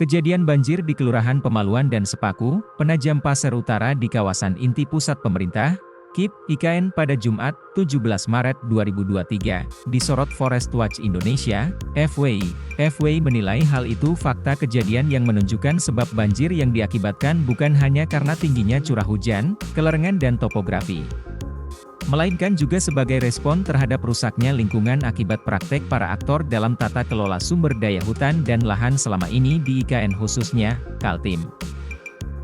Kejadian banjir di Kelurahan Pemaluan dan Sepaku, Penajam Pasir Utara di kawasan inti pusat pemerintah, KIP, IKN pada Jumat, 17 Maret 2023, disorot Forest Watch Indonesia, FWI. FWI menilai hal itu fakta kejadian yang menunjukkan sebab banjir yang diakibatkan bukan hanya karena tingginya curah hujan, kelerengan dan topografi, melainkan juga sebagai respon terhadap rusaknya lingkungan akibat praktek para aktor dalam tata kelola sumber daya hutan dan lahan selama ini di IKN khususnya, Kaltim.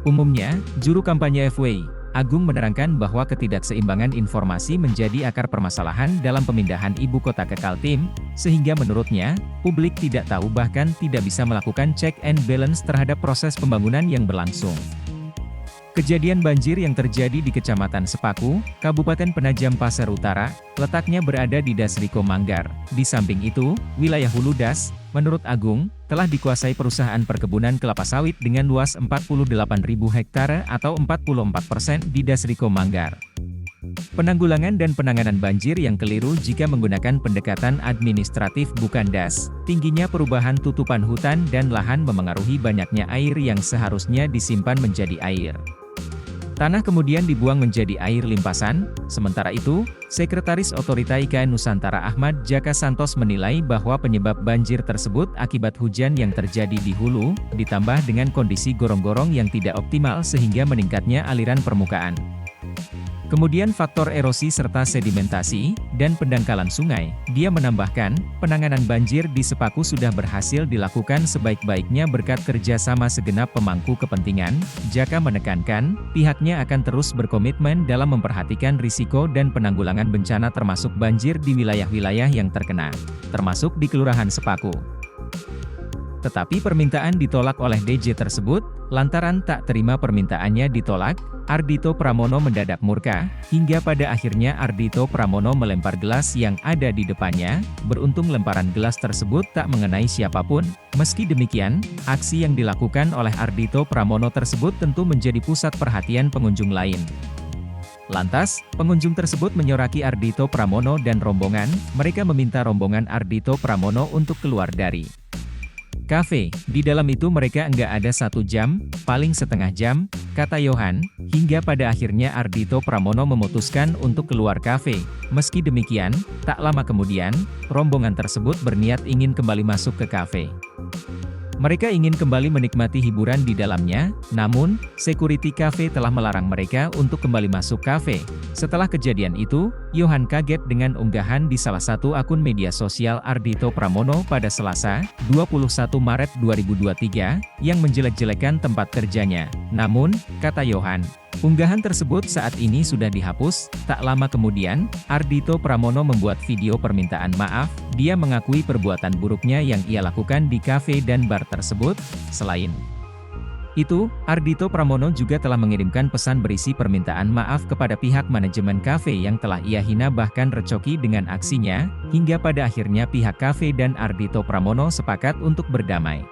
Umumnya, juru kampanye FWI, Agung menerangkan bahwa ketidakseimbangan informasi menjadi akar permasalahan dalam pemindahan ibu kota ke Kaltim, sehingga menurutnya, publik tidak tahu bahkan tidak bisa melakukan check and balance terhadap proses pembangunan yang berlangsung. Kejadian banjir yang terjadi di Kecamatan Sepaku, Kabupaten Penajam Pasir Utara, letaknya berada di Dasriko Manggar. Di samping itu, wilayah Hulu Das, menurut Agung, telah dikuasai perusahaan perkebunan kelapa sawit dengan luas 48.000 hektare atau 44% di Dasriko Manggar. Penanggulangan dan penanganan banjir yang keliru jika menggunakan pendekatan administratif bukan DAS, tingginya perubahan tutupan hutan dan lahan memengaruhi banyaknya air yang seharusnya disimpan menjadi air. Tanah kemudian dibuang menjadi air limpasan. Sementara itu, Sekretaris Otorita IKN Nusantara Ahmad Jaka Santos menilai bahwa penyebab banjir tersebut akibat hujan yang terjadi di hulu, ditambah dengan kondisi gorong-gorong yang tidak optimal sehingga meningkatnya aliran permukaan. Kemudian faktor erosi serta sedimentasi, dan pendangkalan sungai. Dia menambahkan, penanganan banjir di Sepaku sudah berhasil dilakukan sebaik-baiknya berkat kerjasama segenap pemangku kepentingan. Jaka menekankan, pihaknya akan terus berkomitmen dalam memperhatikan risiko dan penanggulangan bencana termasuk banjir di wilayah-wilayah yang terkena, termasuk di Kelurahan Sepaku. Tetapi permintaan ditolak oleh DJ tersebut, lantaran tak terima permintaannya ditolak, Ardhito Pramono mendadak murka, hingga pada akhirnya Ardhito Pramono melempar gelas yang ada di depannya. Beruntung lemparan gelas tersebut tak mengenai siapapun. Meski demikian, aksi yang dilakukan oleh Ardhito Pramono tersebut tentu menjadi pusat perhatian pengunjung lain. Lantas, pengunjung tersebut menyoraki Ardhito Pramono dan rombongan. Mereka meminta rombongan Ardhito Pramono untuk keluar dari kafe. Di dalam itu mereka enggak ada 1 jam, paling setengah jam, kata Yohan, hingga pada akhirnya Ardhito Pramono memutuskan untuk keluar kafe. Meski demikian, tak lama kemudian, rombongan tersebut berniat ingin kembali masuk ke kafe. Mereka ingin kembali menikmati hiburan di dalamnya, namun, security cafe telah melarang mereka untuk kembali masuk kafe. Setelah kejadian itu, Yohan kaget dengan unggahan di salah satu akun media sosial Ardhito Pramono pada Selasa, 21 Maret 2023, yang menjelek-jelekan tempat kerjanya. Namun, kata Yohan, unggahan tersebut saat ini sudah dihapus. Tak lama kemudian, Ardhito Pramono membuat video permintaan maaf. Dia mengakui perbuatan buruknya yang ia lakukan di kafe dan bar tersebut. Selain itu, Ardhito Pramono juga telah mengirimkan pesan berisi permintaan maaf kepada pihak manajemen kafe yang telah ia hina bahkan recoki dengan aksinya, hingga pada akhirnya pihak kafe dan Ardhito Pramono sepakat untuk berdamai.